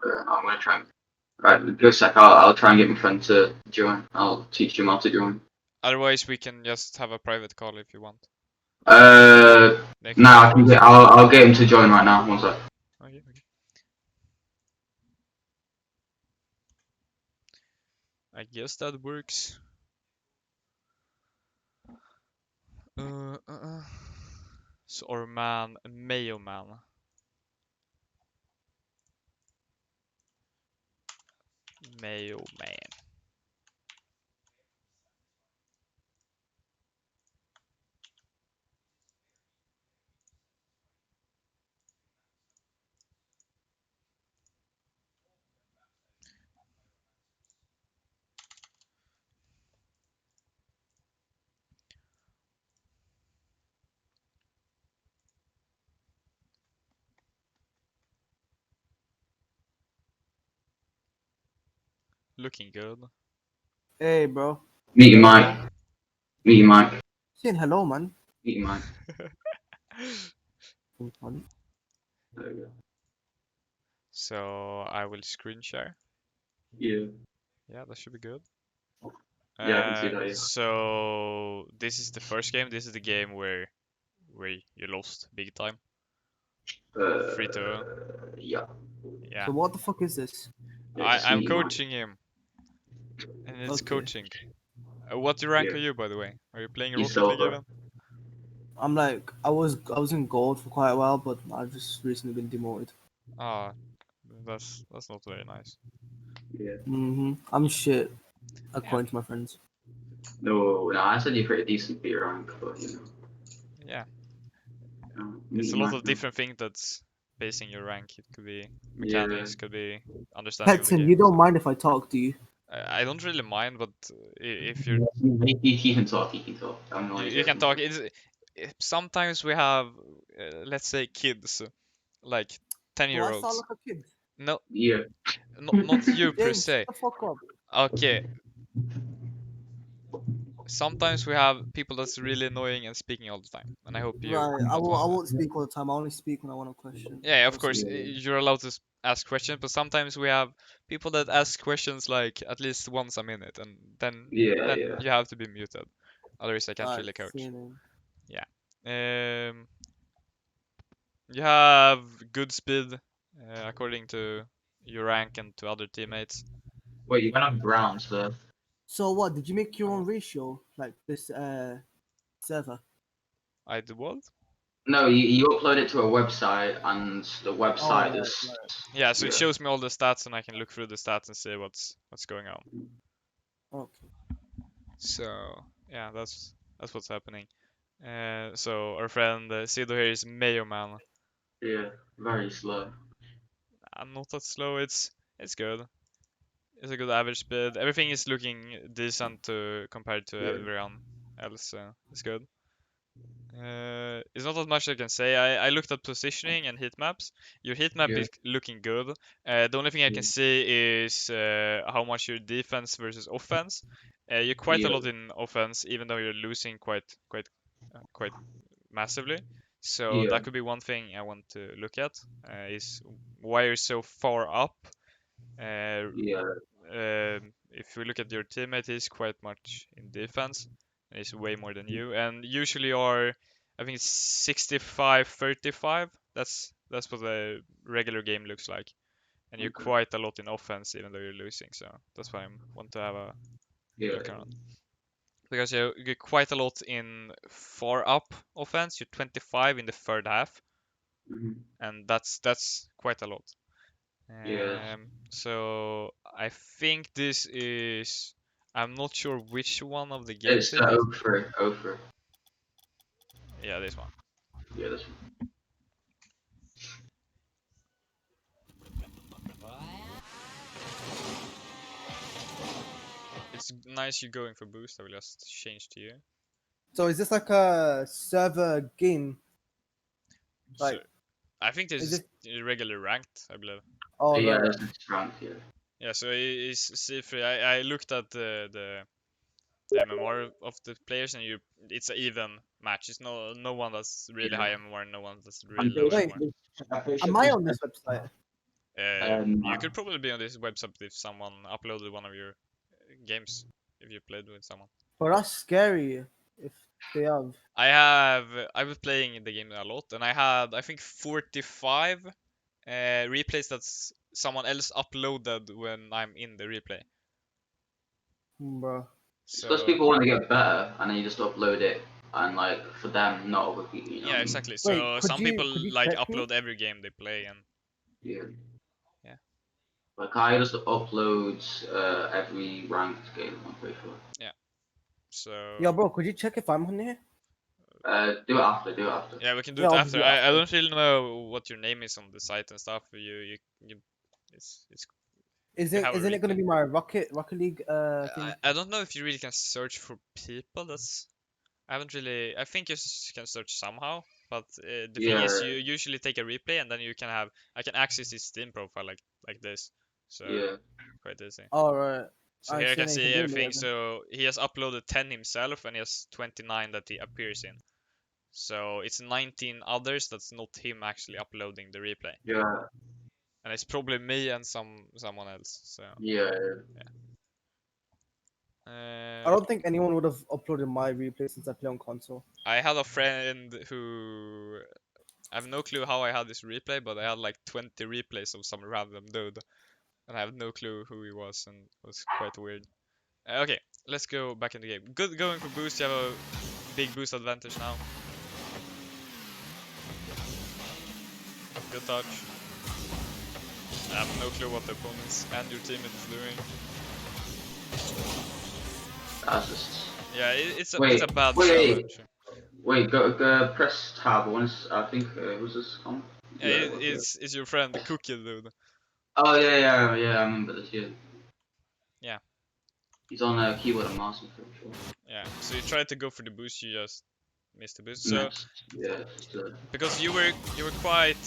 I'm gonna try. Right, go sec. I'll try and get my friend to join. I'll teach him how to join. Otherwise, we can just have a private call if you want. Next Nah, I time. can get. I'll get him to join right now. One sec. Okay. I guess that works. So, or man, Mayo man. Mayo man. Looking good. Hey, bro. Meet you, Mike. Meet you, Mike. Saying hello, man. Meet you, Mike. There we go. So I will screen share. Yeah. Yeah, that should be good. Yeah, I can see that. Yeah. So this is the first game. This is the game where you lost big time. 3-2. Yeah. Yeah. So what the fuck is this? Yeah, just I'm meet you, Mike. coaching him. And it's Okay. coaching. What rank Yeah. are you, by the way? Are you playing He's Rocket League silver. even? I'm like, I was in gold for quite a while, but I've just recently been demoted. Ah, that's not very nice. Yeah. I'm shit, according to my friends. No, I said you're pretty decent for your rank, but you know. Yeah, Meet it's you, a lot Mike. of different things that's basing your rank. It could be Yeah. mechanics, could be understanding of the Petson, game. you don't mind if I talk to you? I don't really mind, but if He can talk. He can talk. I'm gonna let you you can get talk. Sometimes we have, let's say, kids, like Do I sound 10-year-olds. like a kid? No, Yeah. not you per James, se. shut the fuck up. Okay, sometimes we have people that's really annoying and speaking all the time, and I hope you're Right, I not one of them. won't speak all the time. I only speak when I want a question. Yeah, of That's course, it. you're allowed to ask questions, but sometimes we have people that ask questions like at least once a minute, and Yeah. then Yeah. you have to be muted. Otherwise, I can't Alright, really coach. feeling. Yeah. You have good speed, according to your rank and to other teammates. Wait, you went on ground, so. So what? Did you make your Oh, own ratio like this server? I did what? No, you upload it to a website, and the Oh website right, is. right. Yeah, so it Yeah. shows me all the stats, and I can look through the stats and see what's going on. Okay. So yeah, that's what's happening. So our friend Siddo here is Mayo man. Yeah. Very slow. I'm not that slow. It's good. It's a good average speed. Everything is looking decent to compared to Yeah. everyone else. So it's good. It's not that much I can say. I looked at positioning and heat maps. Your heat map Yeah. is looking good. The only thing I can see is how much your defense versus offense. You're quite a Yeah. lot in offense, even though you're losing quite massively. So Yeah. that could be one thing I want to look at. Is why you're so far up. Uh, Yeah. if we look at your teammate, he's quite much in defense. He's way more than you, and usually are, I think it's 65-35. That's what the regular game looks like, and you're Okay. quite a lot in offense, even though you're losing. So that's why I want to have a Yeah. look around, because you get quite a lot in far up offense. You're 25 in the third half, Hmm. and that's quite a lot. Yeah. So I think this is. I'm not sure which one of the games It's it is. over. Over. Yeah, this one. Yeah. This It's nice you're going for boost. I will just change to you. So is this like a server game? So Like, I think this is is it? regular ranked, I believe. Oh Yeah. right. This is rank. Yeah. Yeah, so it's C3. I looked at the MMR of the players, and it's an even match. It's no one that's really Yeah. high MMR, no one that's really I'm low Wait, MMR. patient. I'm patient. am I on this website? You could probably be on this website if someone uploaded one of your games, if you played with someone. But that's scary if they have. I was playing the game a lot, and I had, I think, 45 replays that's someone else uploaded when I'm in the replay. Bro. Suppose So people want to get better, and then you just upload it, and like for them, not other people. You know yeah, what I mean? exactly. Wait, So could some people you like check me? upload every game they play, and Yeah. Yeah. Like I just upload every ranked game. I'm pretty sure. so Yo, bro, could you check if I'm on here? Do it after. Do it after. yeah, we can do Yeah, it I'll after. do it I after. don't really know what your name is on the site and stuff. You it's you have a Isn't it gonna replay. be my Rocket League thing? I don't know if you really can search for people. I haven't really. I think you can search somehow, but the thing is, Yeah. you usually take a replay and then you can have. I can access his Steam profile like this, so Yeah. quite easy. All right. So I here I see. can Then you see can do me everything. then. So he has uploaded 10 himself, and he has 29 that he appears in. So it's 19 others that's not him actually uploading the replay, Yeah. and it's probably me and someone else. So Yeah. I uh, don't think anyone would have uploaded my replay since I play on console. I had a friend who I have no clue how I had this replay, but I had like 20 replays of some random dude, and I have no clue who he was, and it was quite weird. Okay, let's go back in the game. Good going for boost. You have a big boost advantage now. Good touch. I have no clue what the opponents and your teammate is doing. That's just. Yeah, it's Wait. a bad Wait. challenge. Wait. Go. Press tab once. I think. Who's this? Yeah, Yeah. What's it? it's your friend, the cookie dude. Oh yeah. I remember this. Yeah. Yeah. He's on keyboard and mouse. I'm pretty sure. Yeah, so you tried to go for the boost, you just missed the boost. So Next. Yeah. Just, because you were quite,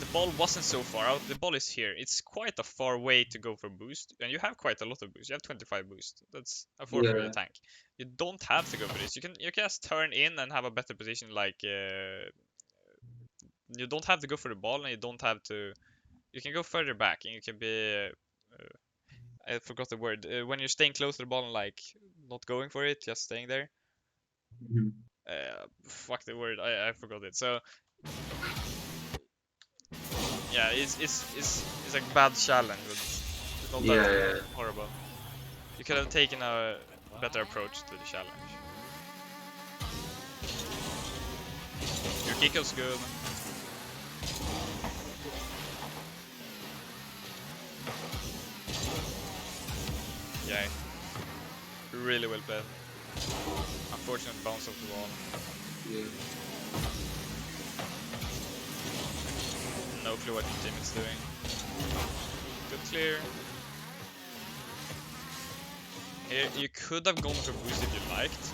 the ball wasn't so far out. The ball is here. It's quite a far way to go for boost, and you have quite a lot of boost. You have 25 boost. That's a 4 for your yeah. tank. You don't have to go for this. You can just turn in and have a better position. Like you don't have to go for the ball, and you don't have to. You can go further back, and you can be. I forgot the word. When you're staying close to the ball and like not going for it, just staying there. Mhm. Fuck the word. I forgot it. So yeah, it's a bad challenge, but it's not that Yeah. horrible. You could have taken a better approach to the challenge. Your kick was good. Yeah, really well played. Unfortunate bounce off the wall. Yeah. No clue what your team is doing. Good clear. Here, you could have gone for boost if you liked.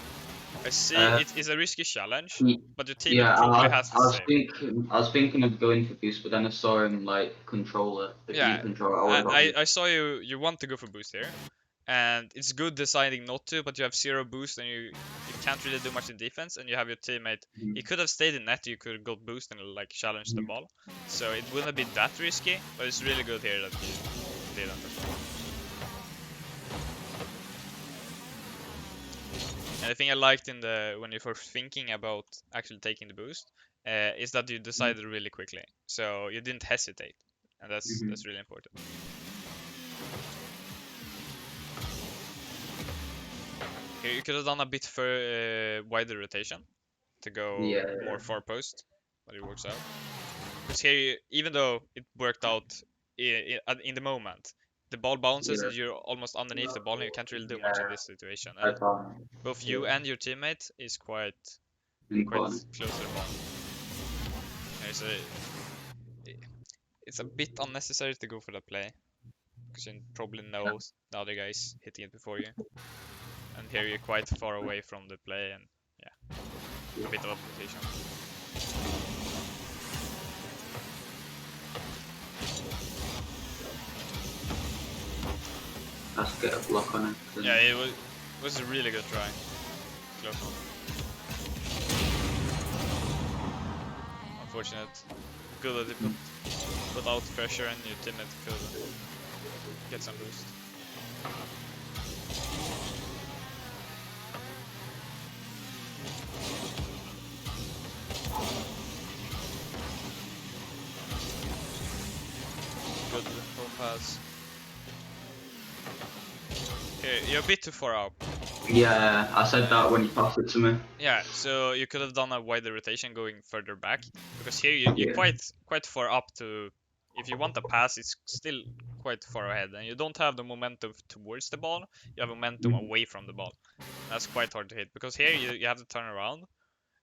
I see it is a risky challenge, but your team Yeah, probably has the same. I was thinking of going for boost, but then I saw him like controller, the key Yeah, controller. I would have got boost. I saw you want to go for boost here, and it's good deciding not to, but you have 0 boost and you can't really do much in defense, and you have your teammate. Mhm. He could have stayed in net, you could have got boost and like challenged the ball, so it wouldn't have been that risky, but it's really good here that you didn't as well. And the thing I liked in the when you were thinking about actually taking the boost is that you decided really quickly, so you didn't hesitate, and that's really important. Here you could have done a bit for wider rotation to go Yeah. more far post, but it works out. Because here, even though it worked out in the moment, the ball bounces Yeah. and you're almost underneath the ball, and you can't really do much in Yeah. this situation. I And thought. both you and your teammate is quite Important. close to the ball. It's a bit unnecessary to go for that play, because you probably know the other guy's hitting it before you. And here you're quite far away from the play, and yeah, a bit of a position. Let's get a block on it. Yeah, it was a really good try. Close one. Unfortunate. Good at it, but put out pressure and your teammate could get some boost. Good home pass. Okay, you're a bit too far up. Yeah, I said that when you passed it to me. Yeah, so you could have done a wider rotation going further back, because here you're Yeah. quite far up to. If you want a pass, it's still quite far ahead, and you don't have the momentum towards the ball. You have momentum Mhm. away from the ball. That's quite hard to hit, because here you have to turn around,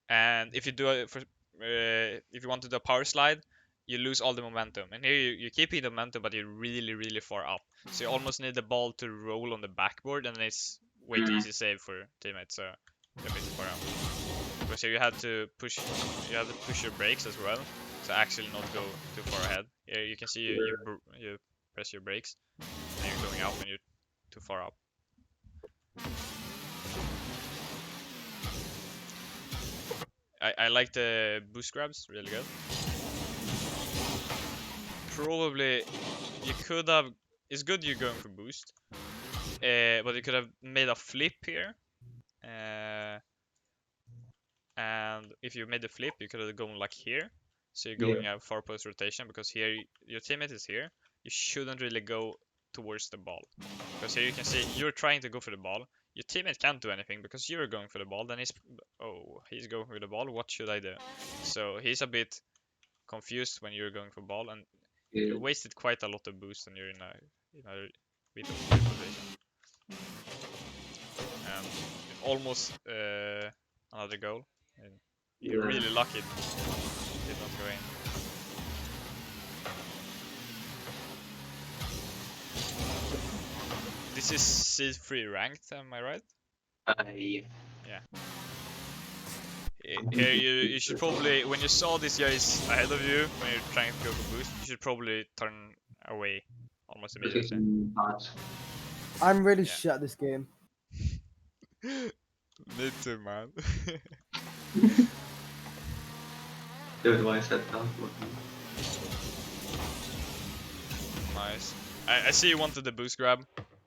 and if you do it for if you want to do a power slide, you lose all the momentum. And here you're keeping the momentum, but you're really far up. So you almost need the ball to roll on the backboard, and it's way too easy save for teammates. So you're a bit too far out. Because here you have to push your brakes as well, to actually not go too far ahead. Here you can see you press your brakes, and you're going out when you're too far up. I like the boost grabs, really good. Probably you could have. It's good you're going for boost, but you could have made a flip here. And if you made the flip, you could have gone like here. So you're going Yeah. a far post rotation, because here your teammate is here. You shouldn't really go towards the ball, because here you can see you're trying to go for the ball. Your teammate can't do anything because you're going for the ball. Then he's going for the ball. What should I do? So he's a bit confused when you're going for ball, and Yeah. you wasted quite a lot of boost, and you're in a bit of a weird position. And almost another goal. And you're Yeah. really lucky it did not go in. This is C3 ranked, am I right? Yeah. Yeah. Here you should probably, when you saw these guys ahead of you, when you're trying to go for boost, you should probably turn away almost Let's get immediately. some pads. I'm really Yeah. shit at this game. Me too, man. That was why I said that. Nice. I see you wanted the boost grab.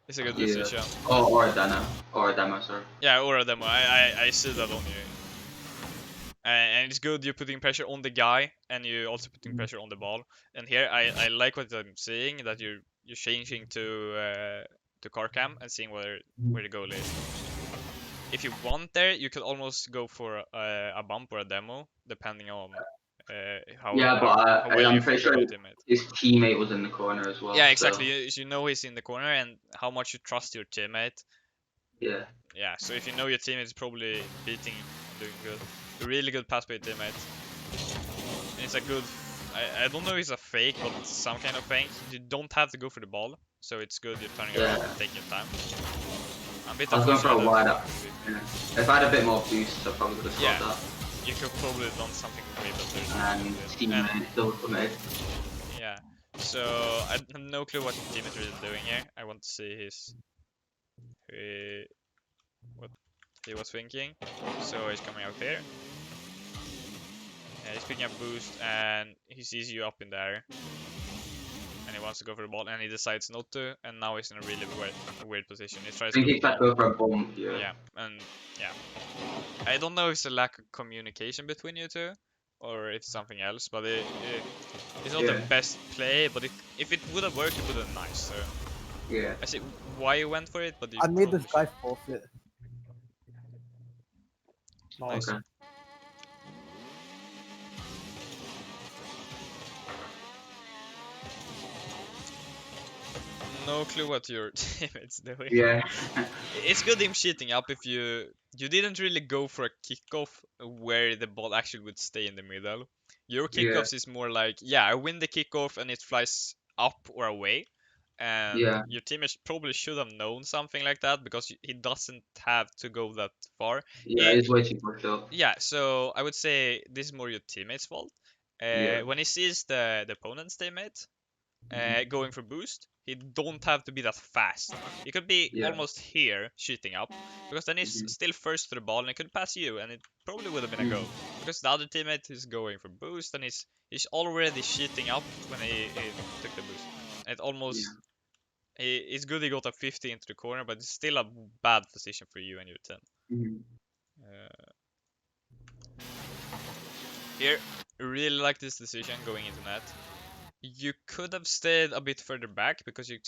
It's a good Yeah. decision. Oh, or a demo. Or a demo, sorry. Yeah, or a demo. I see that on you. And it's good you're putting pressure on the guy, and you're also putting pressure on the ball. And here I like what I'm seeing, that you're changing to car cam and seeing where the goal is. If you want there, you could almost go for a bump or a demo, depending on Yeah, but how well I'm you pretty think sure of your teammate. his teammate was in the corner as well. Yeah, So exactly. You know he's in the corner, and how much you trust your teammate. yeah. Yeah, so if you know your teammate is probably beating and doing good, a really good pass by your teammate. And it's a good. I don't know if it's a fake, but it's some kind of fake. You don't have to go for the ball, so it's good you're turning around Yeah. and taking your time. I'm a bit I was going afraid for a of wide that. up. Yeah. If I had a bit more boost, I probably would have Yeah. scored that. You could probably have done something way better. And teammate still committed. Yeah. So I have no clue what the team is really doing here. I want to see what he was thinking. So he's coming out here. He's picking up boost, and he sees you up in there, and he wants to go for the ball, and he decides not to, and now he's in a really weird position. He I tries to think go he for the tried ball. to go for a bomb. Yeah. Yeah, and yeah, I don't know if it's a lack of communication between you two, or it's something else, but it's not the Yeah. best play. But if it would have worked, it would have been nice. So Yeah. I see why you went for it, but you I made this probably guy forfeit. nice. Okay. No clue what your teammate's doing. Yeah. It's good him cheating up if you didn't really go for a kickoff where the ball actually would stay in the middle. Your Yeah. kickoffs is more like, yeah, I win the kickoff and it flies up or away. And Yeah. your teammate probably should have known something like that, because he doesn't have to go that far. Yeah. It's way too pushed up. Yeah, so I would say this is more your teammate's fault. Yeah. When he sees the opponent's teammate, going for boost, he don't have to be that fast. He could be Yeah. almost here shooting up, because then he's still first to the ball and he could pass you, and it probably would have been a goal. Because the other teammate is going for boost and he's already shooting up when he took the boost. And it almost it's good he got a 50 into the corner, but it's still a bad position for you and your team. Here, really like this decision going into net. You could have stayed a bit further back because you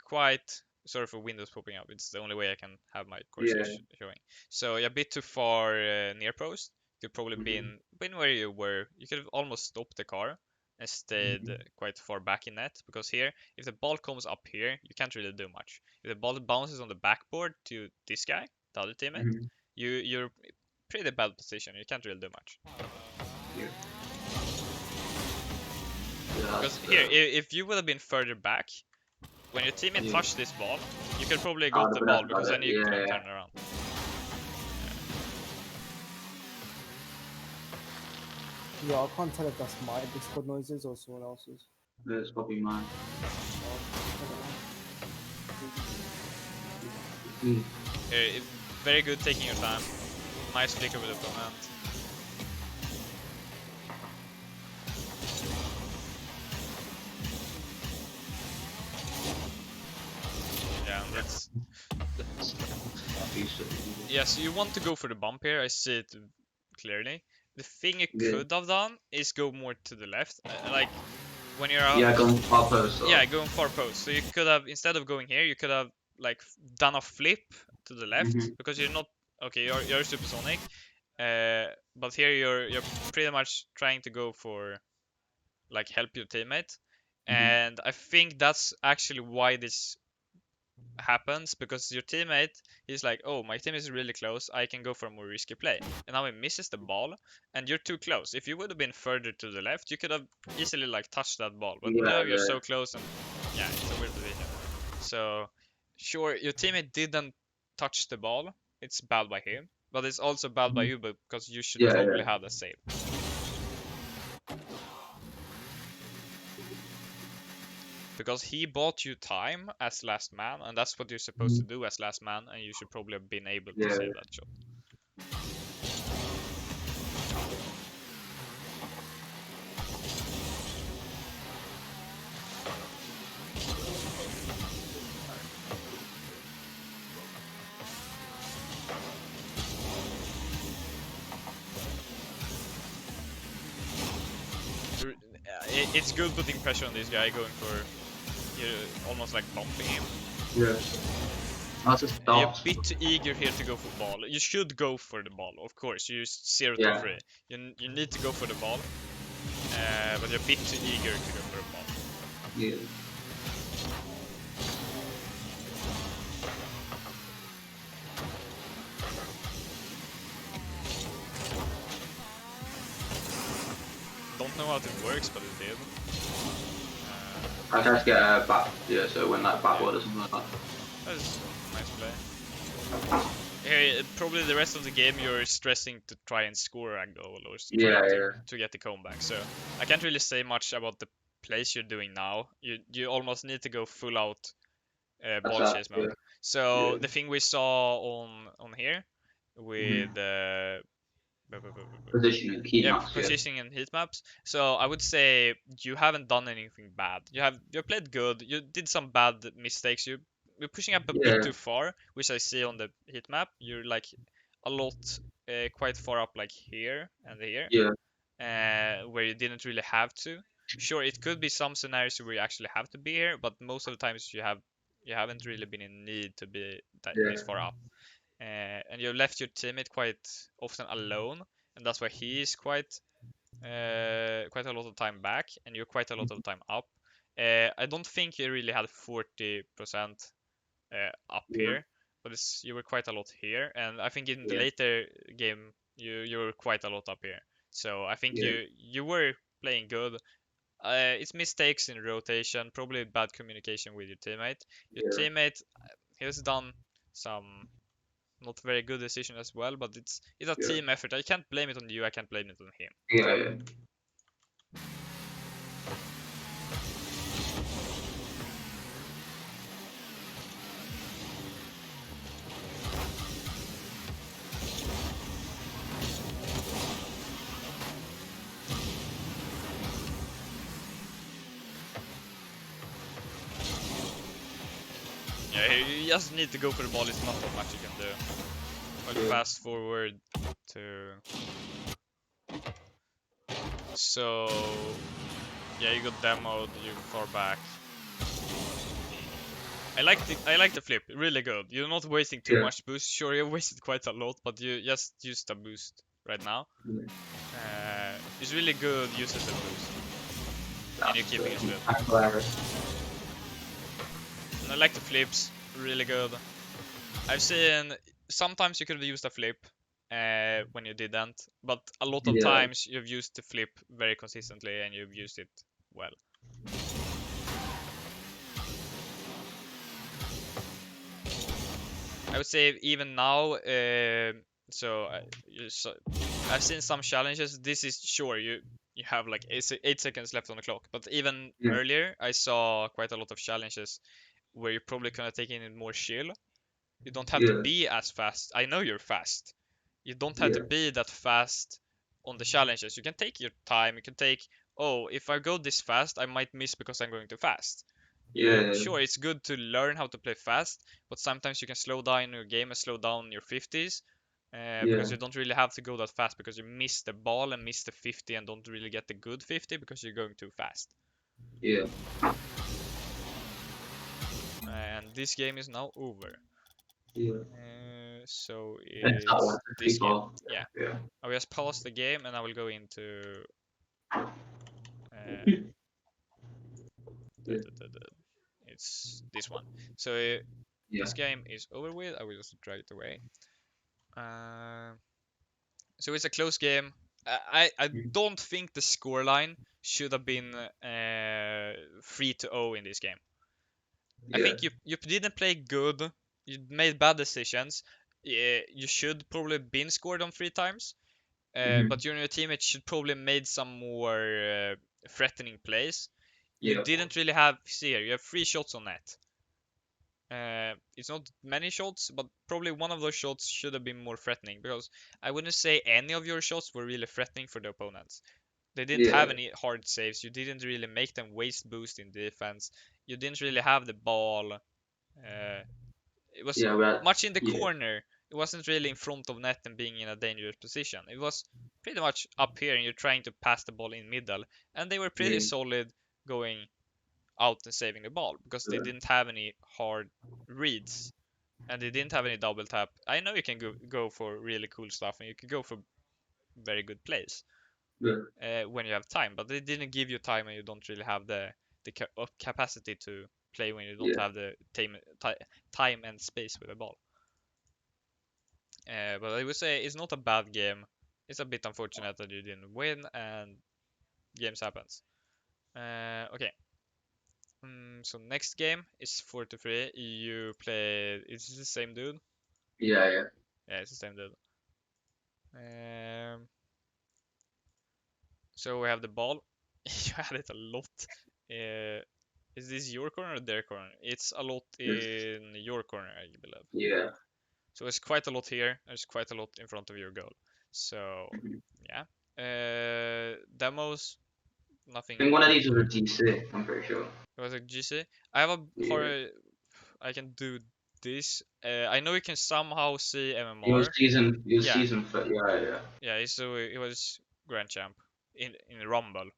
quite sorry for windows popping up. It's the only way I can have my cursor showing. So you're a bit too far near post. You could probably been where you were. You could have almost stopped the car and stayed quite far back in net, because here, if the ball comes up here, you can't really do much. If the ball bounces on the backboard to this guy, the other teammate, you're pretty bad position. You can't really do much. Because here, if you would have been further back, when your teammate touched this ball, you could probably got the ball, because then you couldn't turn around. Yeah, I can't tell if that's my Discord noises or someone else's. It's probably mine. Here, very good taking your time. Nice flicker with the opponent. Yeah, and that's... Yes, you want to go for the bump here, I see it clearly. The thing you could have done is go more to the left, like when you're out. Yeah, going far post. Yeah, going far post. So you could have, instead of going here, you could have like done a flip to the left, because you're not okay. You're supersonic, but here you're pretty much trying to go for like help your teammate, and I think that's actually why this happens, because your teammate is like, oh, my team is really close, I can go for a more risky play, and now he misses the ball and you're too close. If you would have been further to the left, you could have easily like touched that ball, but no, you're so close, and yeah, it's a weird position. So sure, your teammate didn't touch the ball, it's bad by him, but it's also bad by you, because you should probably have a save. Because he bought you time as last man, and that's what you're supposed to do as last man, and you should probably have been able to save that shot. It's good putting pressure on this guy, going for almost like bumping him. You're a bit too eager here to go for ball. You should go for the ball, of course. You're 0-3. You need to go for the ball, but you're a bit too eager to go for the ball. Yeah. Don't know how it works, but it did. I tried to get a back, so it went like backward or something like that. That's a nice play. Here, probably the rest of the game you're stressing to try and score a goal or to get the comeback. So I can't really say much about the plays you're doing now. You almost need to go full out ball chase mode. So the thing we saw on here with positioning, heat maps, positioning and heat maps. So I would say you haven't done anything bad. You played good. You did some bad mistakes. You're pushing up a bit too far, which I see on the heat map. You're like a lot, quite far up, like here and here, where you didn't really have to. Sure, it could be some scenarios where you actually have to be here, but most of the times you haven't really been in need to be this far up. And you left your teammate quite often alone, and that's why he is quite a lot of time back, and you're quite a lot of time up. I don't think you really had 40% up here, but you were quite a lot here, and I think in the later game you were quite a lot up here. So I think you were playing good. It's mistakes in rotation, probably bad communication with your teammate. Your teammate, he has done some not very good decision as well, but it's a team effort. I can't blame it on you, I can't blame it on him. Yeah, you just need to go for the ball. It's not that much you can do. I'll Yeah. fast forward to. So yeah, you got demoed. You far back. I like the flip. Really good. You're not wasting too Yeah. much boost. Sure, you wasted quite a lot, but you just used a boost right now. It's really good uses the boost, and you're keeping it split. And I like the flips. Really good. I've seen sometimes you could have used a flip when you didn't, but a lot of Yeah. times you've used the flip very consistently and you've used it well. I would say even now, so I've seen some challenges. This is sure you have like 8 seconds left on the clock, but even Yeah. earlier I saw quite a lot of challenges where you're probably gonna take in more chill. You don't have to Yeah. be as fast. I know you're fast. You don't have to Yeah. be that fast on the challenges. You can take your time. You can take, oh, if I go this fast, I might miss because I'm going too fast. Yeah. Sure, it's good to learn how to play fast, but sometimes you can slow down your game and slow down your 50s because Yeah. you don't really have to go that fast because you miss the ball and miss the 50 and don't really get the good 50 because you're going too fast. Yeah. And this game is now over. Yeah. So And it's not it's one for this game. people. Yeah. Yeah. I will just pause the game and I will go into uh, Yeah. it's this one. So Yeah. this game is over with. I will just drag it away. Uh, so it's a close game. I don't think the scoreline should have been 3-0 in this game. I Yeah. think you didn't play good. You made bad decisions. Yeah, you should probably been scored on 3 times. But you and your teammate should probably made some more threatening plays. You Yeah. didn't really have. See here, you have 3 shots on net. It's not many shots, but probably one of those shots should have been more threatening because I wouldn't say any of your shots were really threatening for the opponents. They didn't have Yeah. any hard saves. You didn't really make them waste boost in defense. You didn't really have the ball. It was Yeah. Well. much in the Yeah. corner. It wasn't really in front of net and being in a dangerous position. It was pretty much up here and you're trying to pass the ball in middle. And they were pretty Yeah. solid going out and saving the ball because they didn't have any hard reads and they didn't have any double tap. I know you can go for really cool stuff and you can go for very good plays Yeah. when you have time, but they didn't give you time and you don't really have the capacity to play when you don't Yeah. have the time and space with the ball. But I would say it's not a bad game. It's a bit unfortunate that you didn't win, and games happens. Okay. So next game is 4-3. You play. It's the same dude. Yeah. Yeah. Yeah, it's the same dude. Um, so we have the ball. You had it a lot. Uh, is this your corner or their corner? It's a lot in your corner, I believe. Yeah. So it's quite a lot here. There's quite a lot in front of your goal. So yeah. Demos, I think one of nothing. these was a DC. I'm pretty sure. It was a GC. I have a Yeah. hard. I can do this. I know you can somehow see It was MMR. season. It was Yeah, season. Yeah. Yeah. yeah. So it was Grand Champ in Rumble.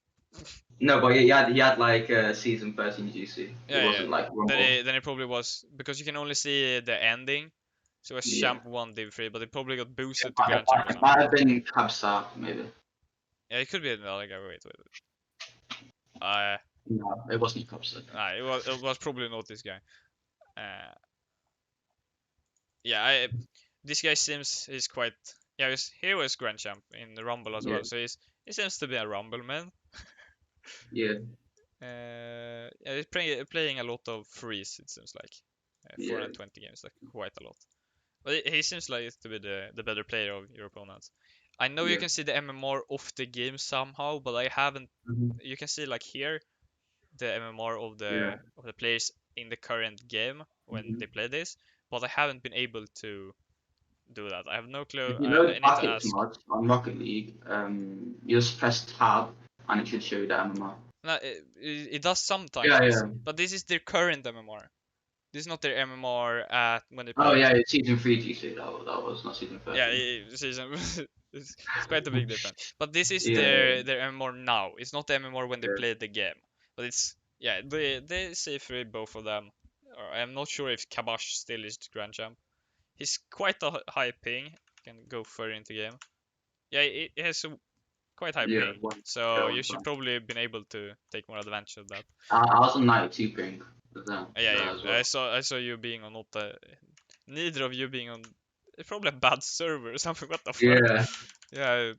No, but he had like season 13 GC. It Yeah, yeah. wasn't like Then Rumble. it probably was because you can only see the ending. So it was Yeah. Champ 1 Div 3, but it probably got It boosted to might, Grand Champ or it something. might have been Cabsar, maybe. Yeah, it could be another guy. Wait. No, it wasn't Cabsar. It was probably not this guy. Uh, yeah, this guy seems he's quite. Yeah, he was Grand Champ in the Rumble as Yeah. well, so he seems to be a Rumble man. Yeah. Yeah, he's playing a lot of freeze. It seems like Yeah. 420 games, like quite a lot. But he seems like to be the better player of your opponents. I know you Yeah. can see the MMR of the game somehow, but I haven't. Mhm. You can see like here the MMR Yeah. of the players in the current game when Mhm. they play this, but I haven't been able to do that. I have no clue. If you I load need to buckets ask. mods on Rocket League, you just press tab and it should show you the MMR. No, it does sometimes, Yeah. Yeah. but this is their current MMR. This is not their MMR at when they Oh played. yeah, it's season 3 GC. That was not season 13. Yeah, season. It's quite a big difference. But this is Yeah, their MMR now. It's not the MMR when they yeah, played the game. But it's yeah, they say free both of them. I'm not sure if Kabash still is Grand Champ. He's quite a high ping. Can go further into game. Yeah, it has a quite high yeah. ping. One, yeah, So you one should time. probably have been able to take more advantage of that. I was on 92 ping with them Yeah, as well. I saw you being on not neither of you being on probably a bad server or something. What the fuck? Yeah,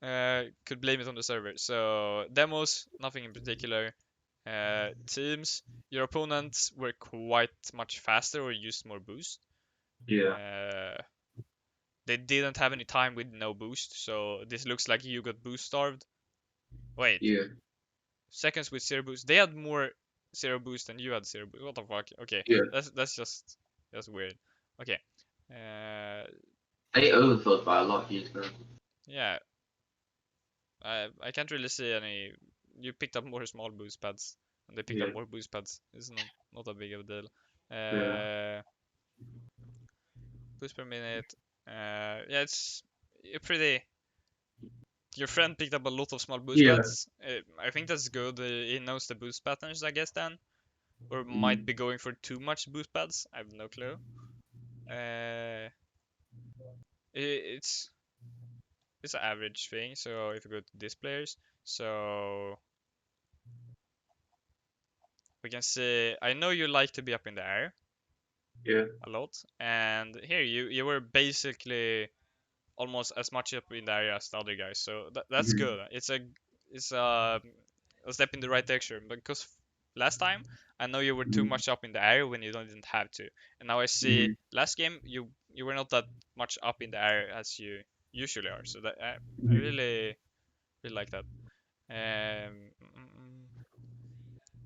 Yeah, could blame it on the server. So demos, nothing in particular. Teams, your opponents were quite much faster or used more boost. yeah, Uh, they didn't have any time with no boost, so this looks like you got boost starved. Wait, yeah, seconds with zero boost. They had more zero boost than you had zero boost. What the fuck? Okay, yeah. that's just weird. Okay, uh, They overfilled by a lot years ago. yeah, I can't really see any. You picked up more small boost pads, and they picked up Yeah, more boost pads. It's not a big of a deal. yeah, Boost per minute. Yeah, it's pretty. Your friend picked up a lot of small boost yeah. pads. I think that's good. He knows the boost patterns, I guess, then, or might Mm, be going for too much boost pads. I have no clue. Uh, it's an average thing. So if you go to displayers, so we can see. I know you like to be up in the air yeah. a lot, and here you were basically almost as much up in the area as the other guys. So that's Mm-hmm. good. It's a step in the right direction because last time I know you were too Mm-hmm. much up in the air when you didn't have to, and now I see Mm-hmm. last game you were not that much up in the air as you usually are. So that I Mm-hmm. really like that.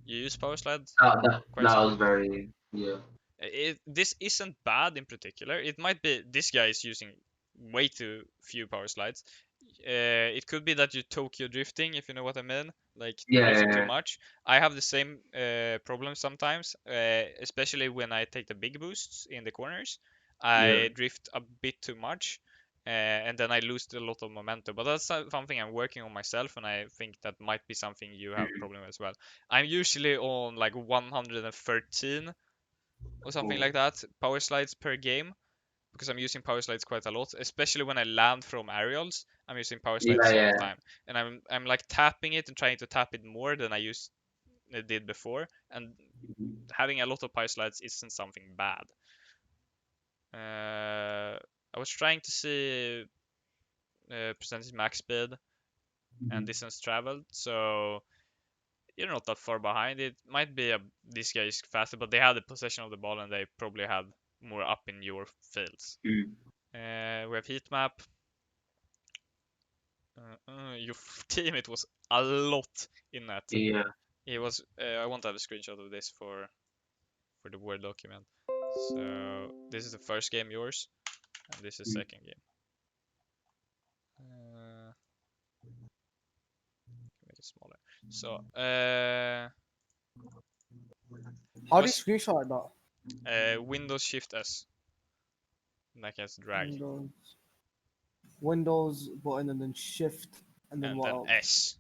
You use power slide quite That some. was very, yeah, This isn't bad in particular. It might be this guy is using way too few power slides. It could be that you Tokyo drifting, if you know what I mean, like yeah, using too yeah, much. I have the same problem sometimes, especially when I take the big boosts in the corners. yeah, I drift a bit too much, and then I lose a lot of momentum. But that's something I'm working on myself, and I think that might be something you have a problem with as well. I'm usually on like 113 or something cool. like that power slides per game because I'm using power slides quite a lot, especially when I land from aerials. I'm using power Yeah, slides all the yeah. time, and I'm like tapping it and trying to tap it more than I did before. And Mm-hmm. having a lot of power slides isn't something bad. I was trying to see percentage max speed and Mm-hmm. distance traveled, so you're not that far behind. It might be this guy is faster, but they had the possession of the ball and they probably had more up in your fields. Mm. We have heat map. Your teammate was a lot in that. Yeah. He was. I want to have a screenshot of this for the Word document. So this is the first game yours, and this is Mm. second game. Make it smaller. So it How do you was screenshot that? Windows Shift S, and I can drag, Windows button and then Shift and then and what then else? S,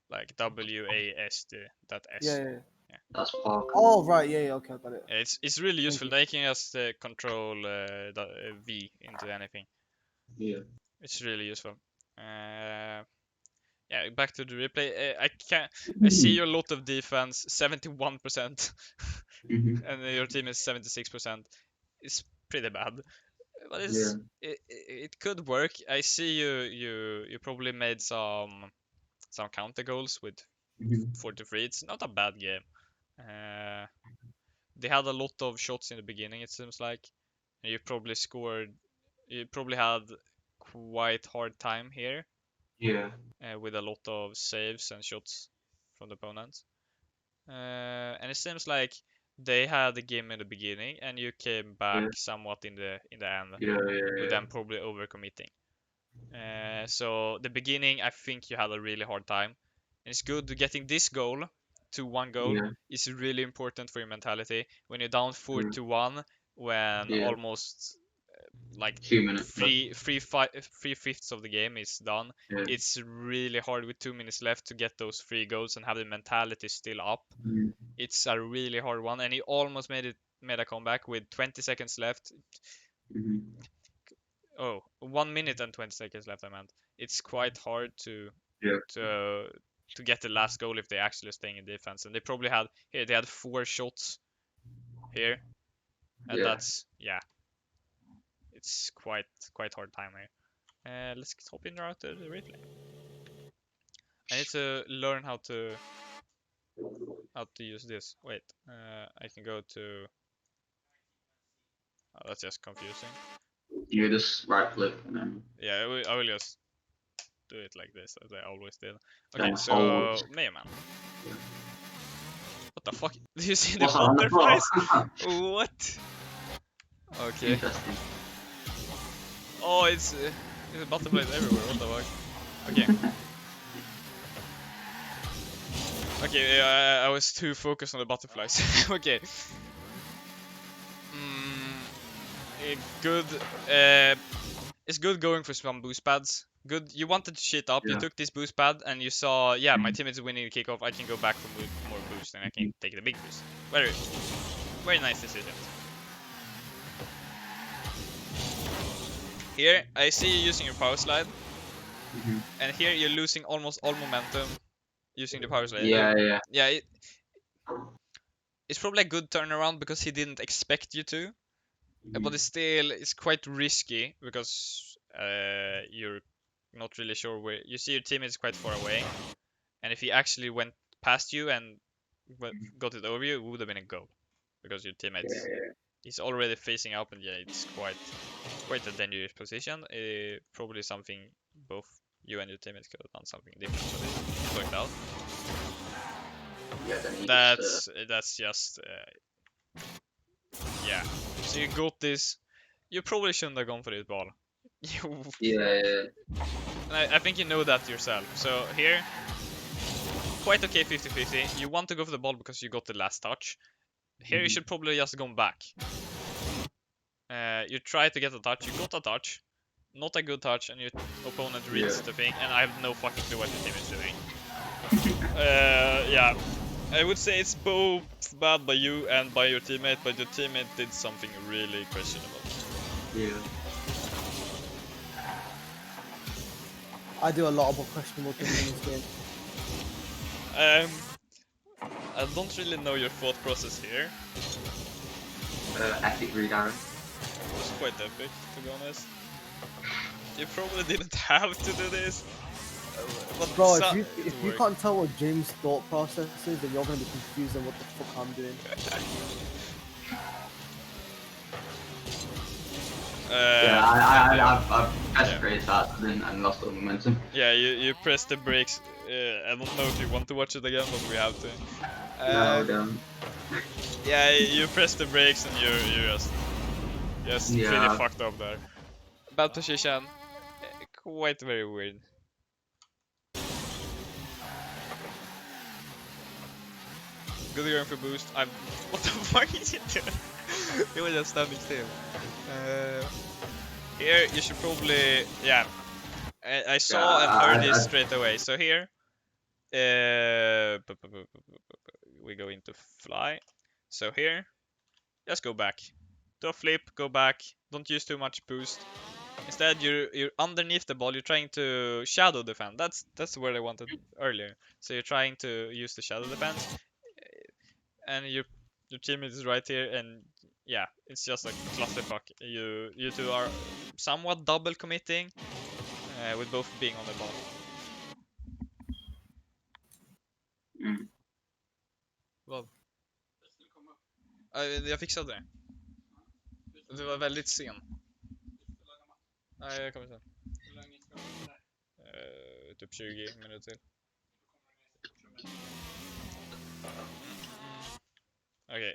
like WASD, that Yeah, S. yeah, yeah. Yeah. That's Park. Oh right, yeah, yeah. Okay, I got it. It's really Thank useful. you. They can just control the V into anything. Yeah. It's really useful. Uh, yeah, back to the replay. I see Mm-hmm. a lot of defense, 71%, Mm-hmm. and your team is 76%. It's pretty bad, but Yeah. it could work. I see you probably made some counter goals with Mm-hmm. 43. It's not a bad game. Uh, they had a lot of shots in the beginning. It seems like, and you probably scored. You probably had quite hard time here Yeah. with a lot of saves and shots from the opponent. And it seems like they had the game in the beginning, and you came back Yeah. somewhat in the end, Yeah. with Yeah. them probably overcommitting. So the beginning, I think you had a really hard time, and it's good getting this goal 2-1 goal Yeah. is really important for your mentality. When you're down 4-1, when Yeah. almost like 2 minutes left. 3/5 of the game is done, Yeah. it's really hard with 2 minutes left to get those 3 goals and have the mentality still up. Mhm. It's a really hard one, and he almost made a comeback with 20 seconds left. Mhm. Oh, 1 minute and 20 seconds left, I meant. It's quite hard Yeah. to get the last goal if they actually staying in defense. And they probably had here, they had 4 shots here, and Yeah. that's, yeah, it's quite hard time here. Let's hop in right to the replay. I need to learn how to use this. Wait, I can go to. Oh, that's just confusing. You just right click and then Yeah, I will just do it like this as I always did. Okay, then so hold. Mayo Man. What the fuck? Do you see the What's that on the floor? butterflies? What? Okay. Interesting. Oh, it's butterflies everywhere. What the fuck? Okay. Okay, I was too focused on the butterflies. Okay. Good. It's good going for some boost pads. Good. You wanted to shit up. You Yeah. took this boost pad and you saw, yeah, my teammate's winning the kickoff. I can go back for more boost and I can take the big boost. Very nice decision. Here, I see you using your power slide, and here you're losing almost all momentum using the power slide. Yeah. Yeah. It's probably a good turnaround because he didn't expect you to, but it's quite risky because you're not really sure where. You see your teammate is quite far away, and if he actually went past you and got it over you, it would have been a goal because your teammate is already facing up, and yeah, it's quite a dangerous position. Probably something both you and your teammates could have done something different, but it worked out. Yeah, then he That's just yeah. So you got this. You probably shouldn't have gone for this ball. Yeah. And I think you know that yourself. So here, quite okay 50-50. You want to go for the ball because you got the last touch. Here you should probably just go back. You try to get a touch. You got a touch. Not a good touch, and your opponent reads the thing, and I have no fucking clue what your team is doing. Yeah. I would say it's both bad by you and by your teammate, but your teammate did something really questionable. Yeah. I do a lot of questionable things in this game. I don't really know your thought process here. Epic read arrow. It was quite epic, to be honest. You probably didn't have to do this. But Bro, if you can't tell what James' thought process is, then you're gonna be confused on what the fuck I'm doing. I've pressed very fast and lost all momentum. Yeah, you pressed the brakes. I don't know if you want to watch it again, but we have to. No, don't. Yeah, you pressed the brakes and you're just really fucked up there. Bad position. Quite very weird. Good going for boost. What the fuck is he doing? He was just standing still. Here you should probably, yeah. I saw and heard this straight away. So here, we go into fly. So here, just go back. Do a flip, go back. Don't use too much boost. Instead, you're underneath the ball. You're trying to shadow defend. That's where I wanted earlier. So you're trying to use the shadow defense, and your teammate is right here, and yeah, it's just a clusterfuck. You two are somewhat double committing, with both being on the ball. Vad? Jag fixade det. Du var väldigt sen. Nej, jag kommer sen. Typ 20 minuter till. Okay,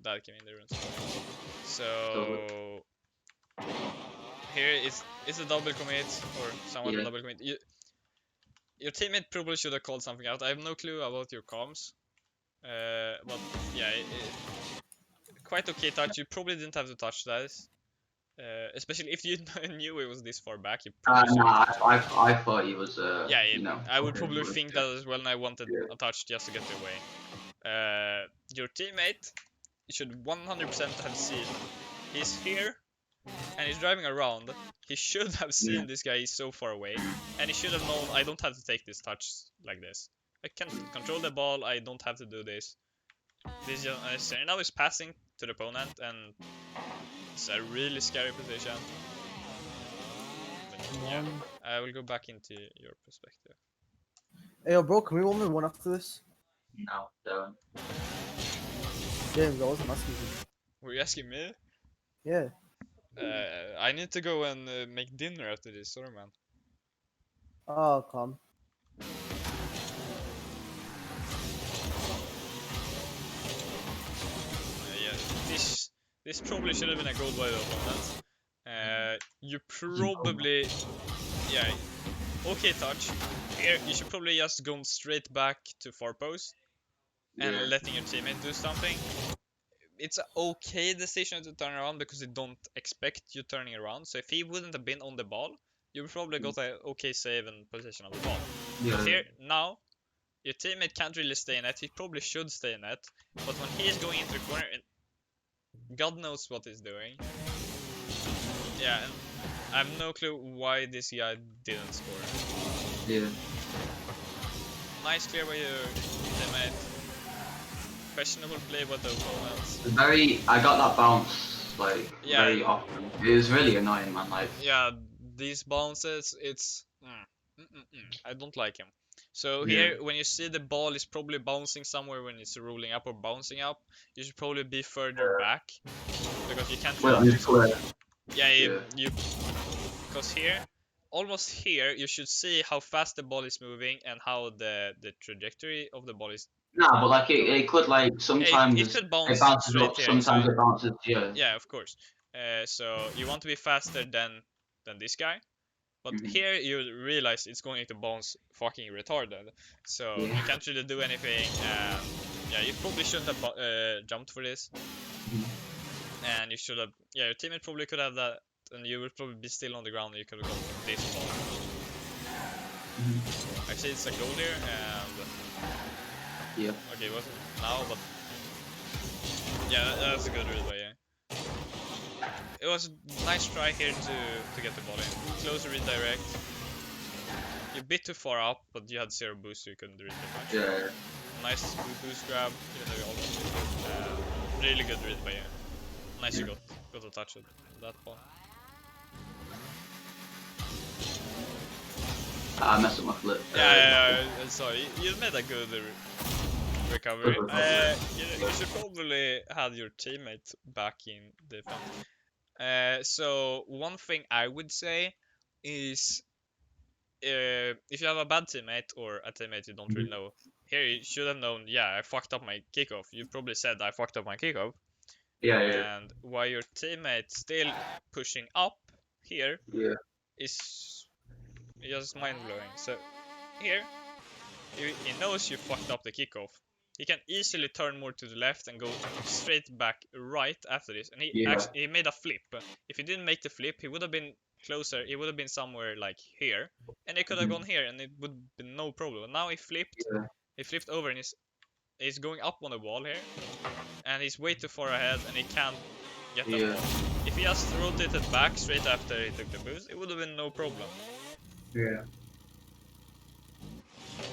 that came in the runes. So here it's a double commit, or somewhat a double commit. Your teammate probably should have called something out. I have no clue about your comms. But yeah, quite okay touch. You probably didn't have to touch that. Especially if you knew it was this far back, you probably should Nah, have touched it. I thought he was, Yeah, you know, I would okay, probably well, think that as well, and I wanted yeah. a touch just to get away. Your teammate should 100% have seen. He's here, and he's driving around. He should have seen Yeah. this guy is so far away, and he should have known I don't have to take this touch like this. I can control the ball, I don't have to do this. This is just unnecessary. Now he's passing to the opponent, and it's a really scary position. But yeah, I will go back into your perspective. Hey, yo, bro, can we 1v1 after this? No, don't. James, I wasn't asking you. Were you asking me? Yeah. I need to go and make dinner after this. Sorry, man. Oh, come. Yeah, this probably should have been a goal by the opponent. You probably, yeah, okay touch. Here you should probably just go straight back to far post and Yeah. letting your teammate do something. It's an okay decision to turn around because they don't expect you turning around. So if he wouldn't have been on the ball, you would probably got a okay save and position of the ball. Yeah. But here now, your teammate can't really stay in net. He probably should stay in net, but when he is going into the corner, God knows what he's doing. Yeah, and I have no clue why this guy didn't score. Yeah. Nice clear by your teammate. Questionable play by the opponent. I got that bounce, like, Yeah. very often. It was really annoying, man, like, Yeah, these bounces, it's... I don't like him. So Yeah. here, when you see the ball is probably bouncing somewhere when it's rolling up or bouncing up, you should probably be further back, because you can't well, really it's clear. Yeah, Yeah. you because here, almost here, you should see how fast the ball is moving and how the trajectory of the ball is. Nah, but like, it could, like, sometimes It could bounce it bounces straight up, here. sometimes So it bounces, yeah. yeah, of course. So you want to be faster than this guy, but Mhm. here you realize it's going to bounce fucking retarded. So Yeah. you can't really do anything. And yeah, you probably shouldn't have jumped for this. And you should have, yeah, your teammate probably could have that, and you would probably be still on the ground, and you could have gone for this ball. Actually, it's a goal here, and Yeah. okay, it wasn't now, but yeah, that's a good read by you. It was a nice try here to get the ball in. Close redirect. You're a bit too far up, but you had 0 boost, so you couldn't really do much. Yeah. Nice boost grab, even though you almost missed it. Really good read by you. Nice you got a touch of that ball. I messed up my flip. Yeah, sorry. You made a good recovery. You should probably have your teammate back in defense. So one thing I would say is, if you have a bad teammate or a teammate you don't really know, here you should have known. Yeah, I fucked up my kickoff. You probably said I fucked up my kickoff. Yeah, yeah. And why your teammate still pushing up here Yeah. is just mind blowing. So here, he knows you fucked up the kickoff. He can easily turn more to the left and go straight back right after this. And he actually made a flip. If he didn't make the flip, he would have been closer. He would have been somewhere like here, and he could have gone here, and it would have been no problem. Now he flipped. Yeah. He flipped over, and he's going up on the wall here, and he's way too far ahead, and he can't get the ball. If he just rotated back straight after he took the boost, it would have been no problem. Yeah.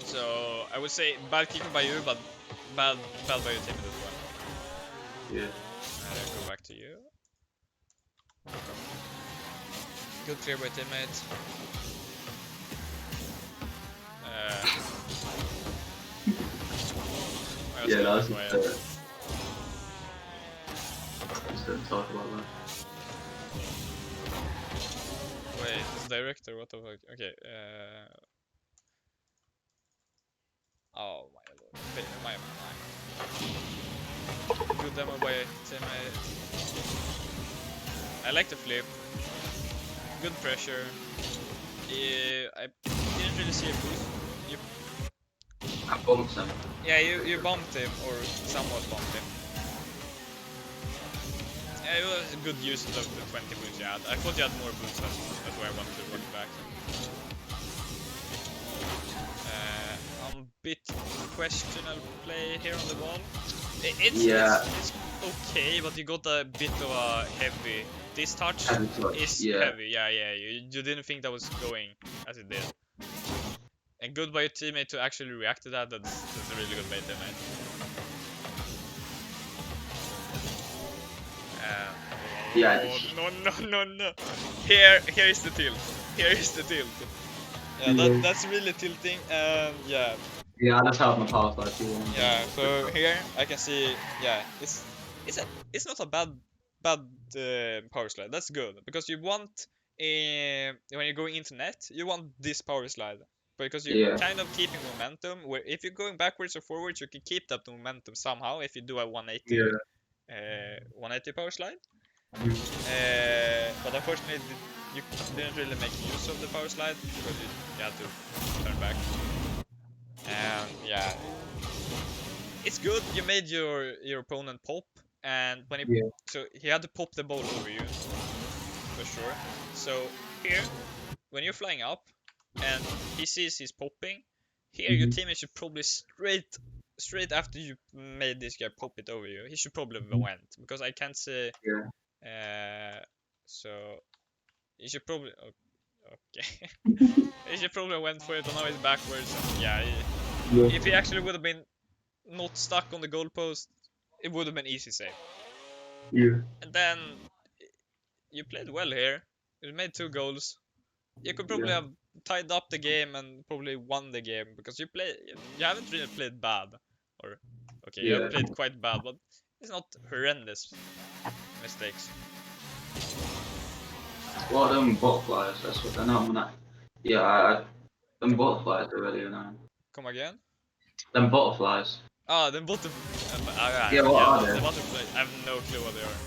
So I would say bad kicking by you, but bad by your teammate as well. Yeah. Go back to you. Good clear by teammate. Yeah, that was my just don't talk about that. Wait, it's director, what the fuck? Okay, oh my lord. My. Good demo by teammate. I like the flip. Good pressure. I didn't really see a boost. I bumped him. Yeah, you bumped him, or somewhat bumped him. Yeah, it was a good use of the 20 boosts you had. I thought you had more boosts, that's why I wanted to run it back. I'm a bit questionable play here on the wall. It's okay, but you got a bit of a heavy. This touch is heavy. Yeah. You didn't think that was going as it did. And good by your teammate to actually react to that. That's a really good by teammate. No. Here is the tilt. Here is the tilt. Yeah, that's really tilting. Yeah. Yeah, I just held my power slide too long. Yeah. So here I can see. Yeah, it's not a bad power slide. That's good because you want when you're going into net, you want this power slide because you're kind of keeping momentum. Where if you're going backwards or forwards, you can keep that momentum somehow if you do a 180 180 power slide. But unfortunately, you didn't really make use of the power slide because you had to turn back. And yeah, it's good. You made your opponent pop, and when so he had to pop the ball over you for sure. So here, when you're flying up and he sees he's popping, here your teammate should probably straight after you made this guy pop it over you, he should probably have went because I can't say. So he should probably okay. He should probably went for it, and now he's backwards. And yeah, if he actually would have been not stuck on the goalpost, it would have been easy save. Yeah. And then you played well here. You made 2 goals. You could probably have tied up the game and probably won the game because you haven't really played bad, or okay, you have played quite bad, but it's not horrendous mistakes. Well, them butterflies, that's what they're not. Yeah, them butterflies are really annoying. Come again? Them butterflies. Ah, the butterfly. Yeah, what are they? The butterfly. I have no clue what they are.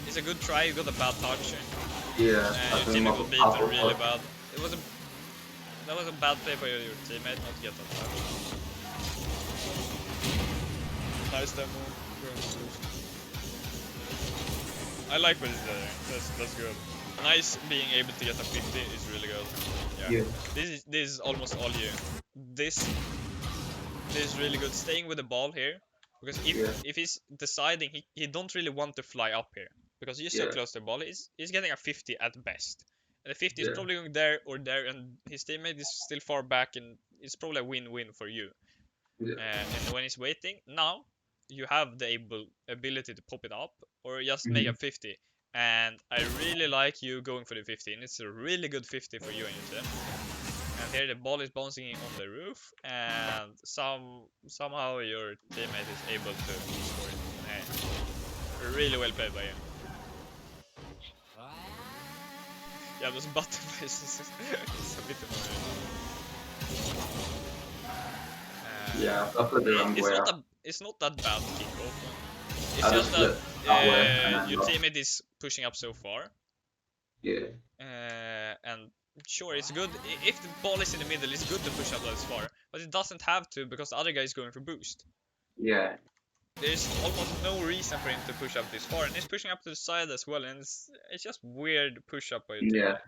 It's a good try. You got a bad touch. Yeah. And your teammate got beaten really bad. That was a bad play by your teammate not to get that touch. Nice demo. I like what he's doing. That's good. Nice being able to get a 50 is really good. Yeah. This is almost all you. This is really good. Staying with the ball here, because if he's deciding he don't really want to fly up here because you're so close to the ball, he's getting a 50 at best. And the 50 is probably going there or there, and his teammate is still far back, and it's probably a win-win for you. And when he's waiting, now you have the ability to pop it up or just make a 50. And I really like you going for the 50, and it's a really good 50 for you and your team. And here the ball is bouncing on the roof, and somehow your teammate is able to score it. Hey, really well played by him. Yeah, those butterflies is a bit annoying. Yeah, I put the wrong way. It's not that bad kickoff. It's just that your teammate is pushing up so far. Yeah. And sure, it's good if the ball is in the middle. It's good to push up that far, but it doesn't have to because the other guy is going for boost. Yeah. There's almost no reason for him to push up this far, and he's pushing up to the side as well, and it's just weird push up by your team. Yeah.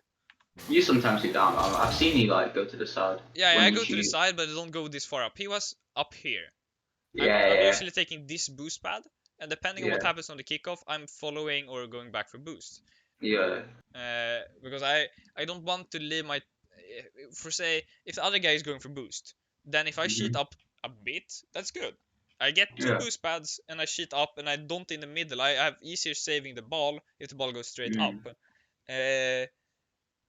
You sometimes do down. I've seen you like go to the side. Yeah, I go to the side, but I don't go this far up. He was up here. Yeah. I'm usually taking this boost pad, and depending on what happens on the kickoff, I'm following or going back for boost. Yeah. Because I don't want to leave my for say if the other guy is going for boost, then if I sheet up a bit, that's good. I get 2 boost pads and I sheet up, and I don't in the middle. I have easier saving the ball if the ball goes straight up.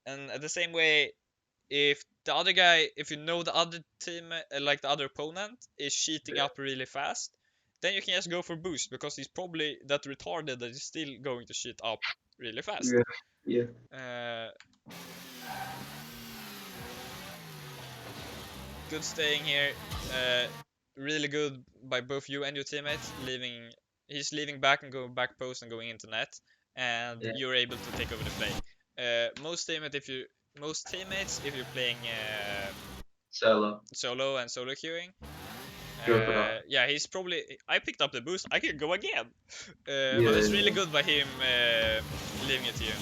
And the same way, if the other guy, if you know the other team, like the other opponent, is sheeting up really fast, then you can just go for boost because he's probably that retarded that is still going to sheet up really fast. Yeah. Good staying here. Really good by both you and your teammates. He's leaving back and going back post and going into net. and Yeah. you're able to take over the play. Most teammates, if you're playing Solo. solo and solo queuing, Go for that. yeah, he's probably. I picked up the boost. I can go again. Yeah, But it's really yeah. good by him leaving it to you.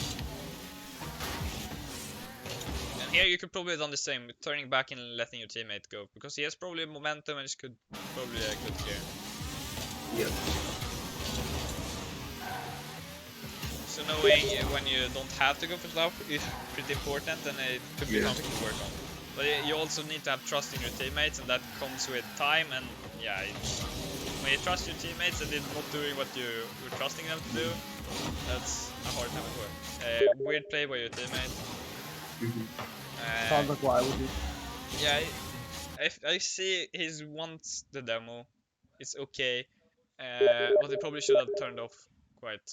And here you could probably have done the same, turning back and letting your teammate go, because he has probably momentum and this could probably a good clear. Yeah. So knowing when you don't have to go for stuff is pretty important, and it could be Yeah. something to work on. But you also need to have trust in your teammates, and that comes with time. And yeah, when you trust your teammates and they're not doing what you're trusting them to do, that's a hard time at work. Weird play by your teammate. Sounds like what I would do. Yeah, I see he wants the demo. It's okay, but he probably should have turned off quite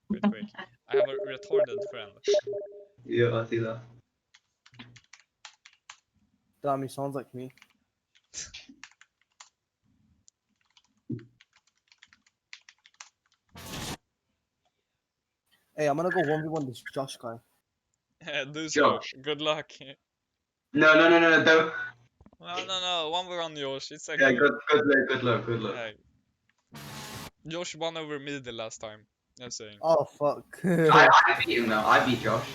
quick. I have a retarded friend. Yeah, I see that. Damn, he sounds like me. Hey, I'm gonna go 1v1 this Josh guy. Do so. Josh. Good luck. No, don't. No. One were on Josh. It's a Yeah, good. good luck. Josh won over me the last time. I'm saying. Oh fuck. I beat him though. I beat Josh.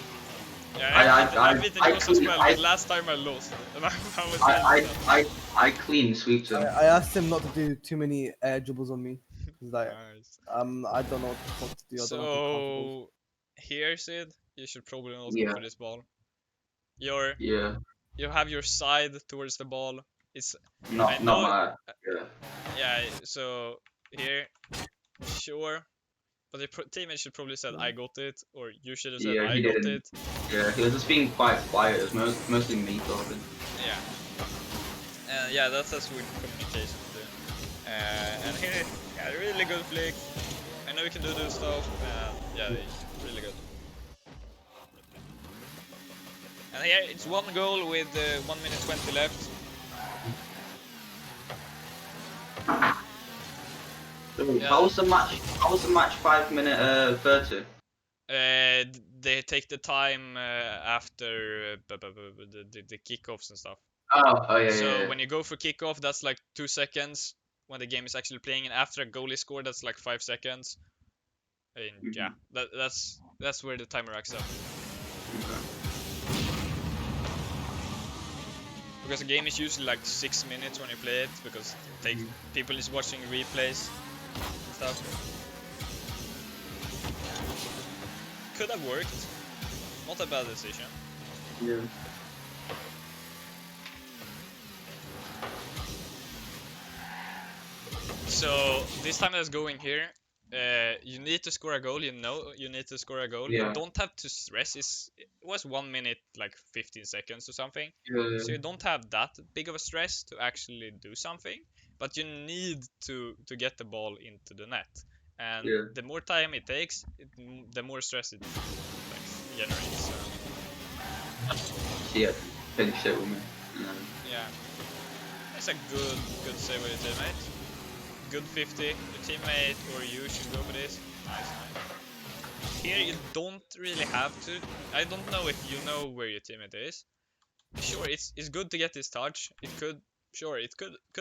Yeah, I beat Josh as well, I- but last time I lost. And I was really sad. I clean sweeps him. I asked him not to do too many air dribbles on me. He's like, Nice. I don't know what the fuck to do. I don't know how to comfortable. So here, Sid, you should probably not Yeah. go for this ball. You Yeah. have your side towards the ball. It's I Not know- my. Yeah. yeah. So here, sure. But the teammate should probably said I got it, or you should have said Yeah, I he got didn't. it. Yeah, he was just being quite quiet. It was mostly me talking. Yeah. Yeah, that's weird communication to do. And here, yeah, really good flick. I know you can do this stuff. Yeah, really good. And here, it's one goal with 1 minute 20 left. Yeah. How was the match? 5-minute 30? They take the time after the kickoffs and stuff. Oh yeah. So yeah. when you go for kickoff, that's like 2 seconds when the game is actually playing, and after a goal is scored, that's like 5 seconds. And yeah, that's where the timer racks up. Because the game is usually like 6 minutes when you play it, because people is watching replays and stuff. Could have worked. Not a bad decision. Yeah. So this time that's going here, you need to score a goal. You know you need to score a goal. Yeah. You don't have to stress. It was 1 minute like 15 seconds or something. Yeah. So you don't have that big of a stress to actually do something. But you need to get the ball into the net. And Yeah. the more time it takes, the more stress it generates. Yeah. Finish it with me. Yeah, it's a good save by your teammate. Good 50. Your teammate or you should go for this. Nice. Here you don't really have to. I don't know if you know where your teammate is. Sure, it's good to get this touch. It could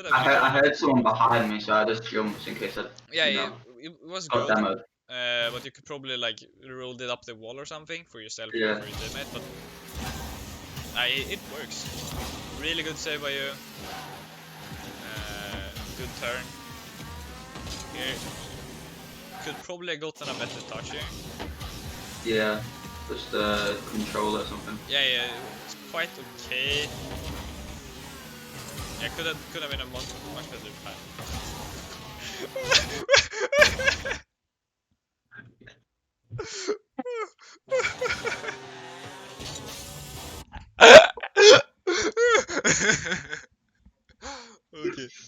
have. I heard someone behind me, so I just jumped in case I. Yeah, you know, it was got good. demoed. But you could probably like rolled it up the wall or something for yourself or Yeah. for your teammate. But it works. Really good save by you. Good turn. Here. Could probably have gotten a better touch here. Yeah. Just control or something. Yeah, it's quite okay. Yeah, could have been a much better pass.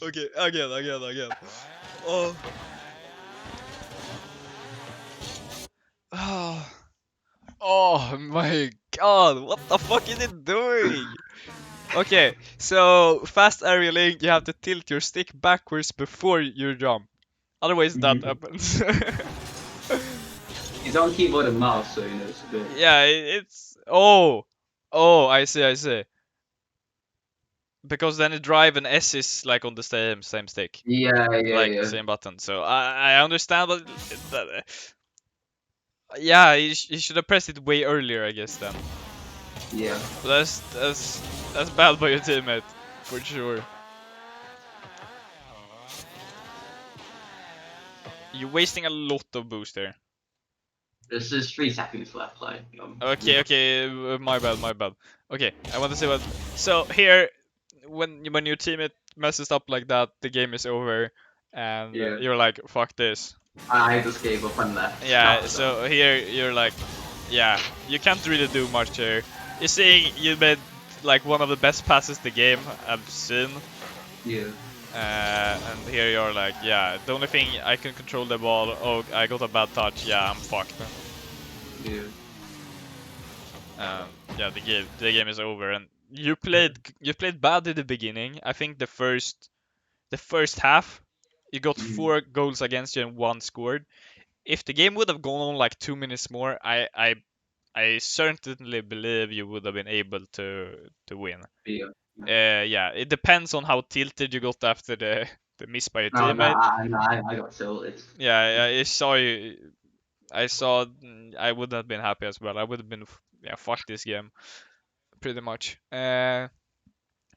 Okay, again. Oh. Oh my god, what the fuck is it doing? Okay, so fast aerialing, you have to tilt your stick backwards before you jump. Otherwise that happens. He's on keyboard and mouse, so you know it's a bit. Yeah, it's oh, I see. Because then the drive and S is like on the same stick, like Yeah. same button. So I understand, but yeah, you should have pressed it way earlier, I guess then. Yeah. But that's bad by your teammate for sure. You're wasting a lot of boost there. There's 3 seconds left. Like. Okay, my bad. Okay, I want to say what. So here, when your teammate messes up like that, the game is over, and Yeah. you're like, fuck this. I just gave up and left. Yeah, That's so here you're like, yeah, you can't really do much here. You're saying you made like one of the best passes the game I've seen, Yeah. and here you're like, yeah, the only thing I can control the ball. Oh, I got a bad touch. Yeah, I'm fucked. Yeah. Yeah, the game is over, and you played bad in the beginning. I think the first half, you got Mm. 4 goals against you and 1 scored. If the game would have gone on like 2 minutes more, I certainly believe you would have been able to win. Yeah. Yeah, it depends on how tilted you got after the miss by your No, teammate. I got tilted. Yeah, I saw you. I saw. I would have been happy as well. I would have been, yeah, fuck this game, pretty much. Yeah,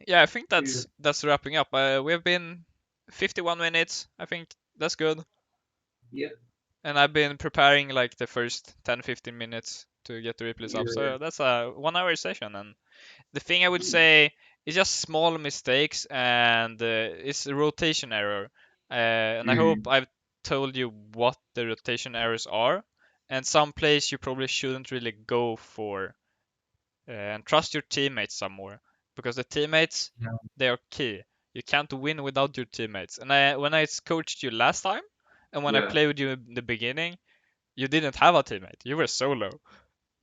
I think Yeah. that's wrapping up. We have been 51 minutes. I think that's good. Yeah. And I've been preparing like the first 10-15 minutes to get the replays up. Yeah. So that's a 1 hour session. And the thing I would say is just small mistakes, and it's a rotation error. And I hope Mm. I've told you what the rotation errors are. And some plays you probably shouldn't really go for, and trust your teammates some more, because the teammates, Yeah. they are key. You can't win without your teammates. And when I coached you last time, and when I Yeah. played with you in the beginning, you didn't have a teammate. You were solo.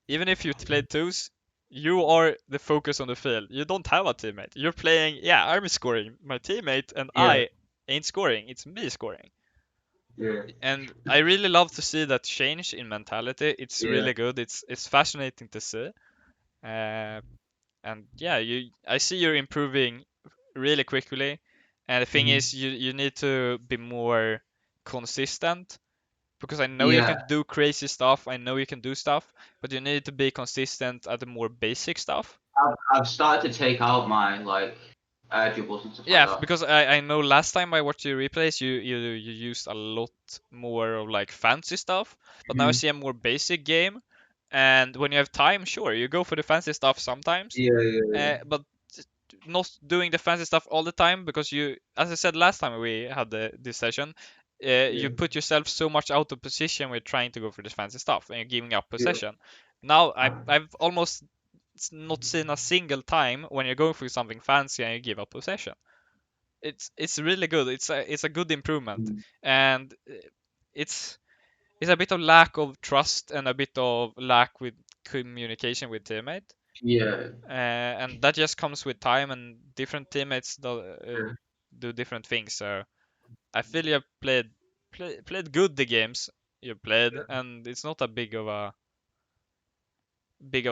Even if you played twos, you are the focus on the field. You don't have a teammate. You're playing, yeah, I'm scoring. My teammate and Yeah. I ain't scoring. It's me scoring. Yeah. And I really love to see that change in mentality. It's Yeah. really good. It's fascinating to see. Uh, and yeah, I see you're improving really quickly. And the thing Mhm. is, you need to be more consistent, because I know you Yeah. can do crazy stuff. I know you can do stuff, but you need to be consistent at the more basic stuff. I've started to take out my like dribbles and stuff like Yeah, that. because I know last time I watched your replays, you used a lot more of like fancy stuff, but now I Mhm. see a more basic game. And when you have time, sure, you go for the fancy stuff sometimes, Yeah. but not doing the fancy stuff all the time, because you, as I said last time we had this session, you Yeah. put yourself so much out of position with trying to go for this fancy stuff, and you're giving up Yeah. possession. Now I've almost not seen a single time when you're going for something fancy and you give up possession. It's really good. It's a good improvement, Mm. and it's it's a bit of lack of trust and a bit of lack with communication with teammate, Yeah. and that just comes with time, and different teammates Yeah. do different things. So I feel you have played good the games you played, and it's not a big of a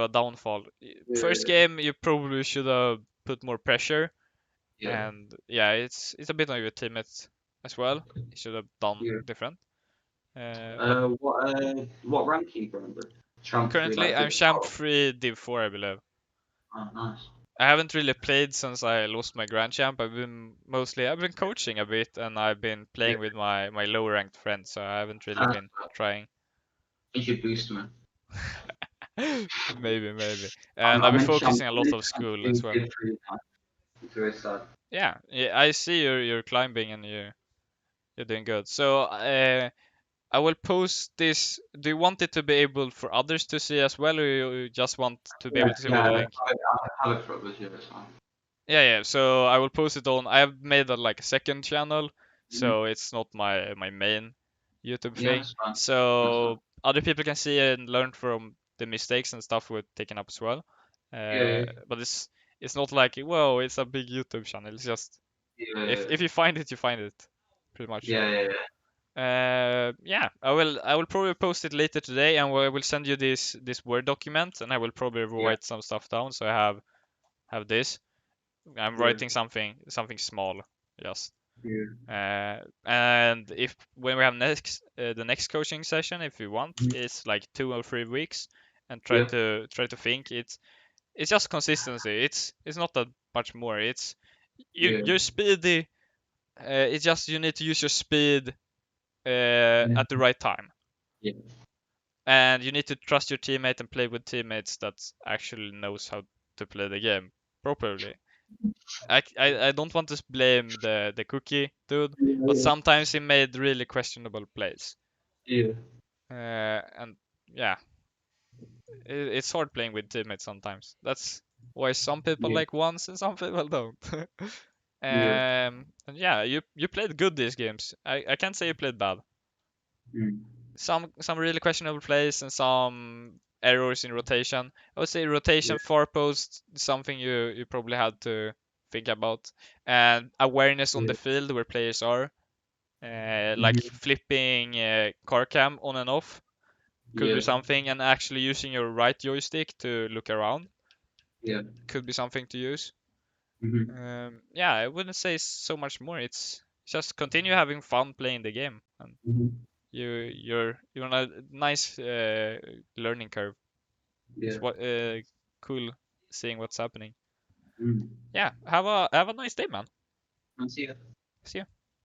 downfall. First Yeah. game you probably should have put more pressure, Yeah. and yeah, it's a bit on your teammates as well. You should have done Yeah. different. But What ranking, remember? Champ 3 currently like I'm Div champ 4. 3 Div 4, I believe. Oh, nice. I haven't really played since I lost my grand champ. I've been coaching a bit, and I've been Yeah. playing with my lower ranked friends, so I haven't really Uh, been trying. you should boost me. Maybe. And I've I'm been in champ. focusing a I'm lot in of champ school 2 as well. Div 3 now. It's very sad. Yeah, I see you're climbing, and you're doing good. So I will post this. Do you want it to be able for others to see as well, or you just want to be Yeah. able to see with Yeah. the I link? have it for others. Yeah, that's fine. Yeah. So I will post it on. I have made a like a second channel, Mhm. so it's not my main YouTube Yeah, thing. that's fine. That's fine. So other people can see and learn from the mistakes and stuff we're taking up as well. Yeah. But it's not like, whoa, it's a big YouTube channel. It's just, Yeah. if you find it, you find it, pretty much. Yeah. Yeah, I will probably post it later today, and I will send you this Word document, and I will probably Yeah. write some stuff down, so I have this. I'm Yeah. writing something small, just. Yeah. And if when we have the next coaching session, if you want, Mhm. it's like 2 or 3 weeks, and Yeah. try to think. It's just consistency. It's not that much more. It's Yeah. your speedy. It's just you need to use your speed Mhm. at the right time, Yeah. and you need to trust your teammate and play with teammates that actually knows how to play the game properly. I don't want to blame the cookie dude, but Yeah. sometimes he made really questionable plays. Yeah. And yeah, it's hard playing with teammates sometimes. That's why some people Yeah. like ones and some people don't. Yeah. And yeah, you played good these games. I can't say you played bad. Mm. Some really questionable plays and some errors in rotation. I would say Yeah. rotation far post is something you probably had to think about, and awareness on Yeah. the field where players are, like Mhm. flipping car cam on and off could be Yeah. something, and actually using your right joystick to look around Yeah. could be something to use. Mhm. Yeah, I wouldn't say so much more. It's just continue having fun playing the game, and Mhm. you're on a nice learning curve. It's Yeah. what cool seeing what's happening. Mm. Yeah, have a nice day, man. I'll see you. See ya.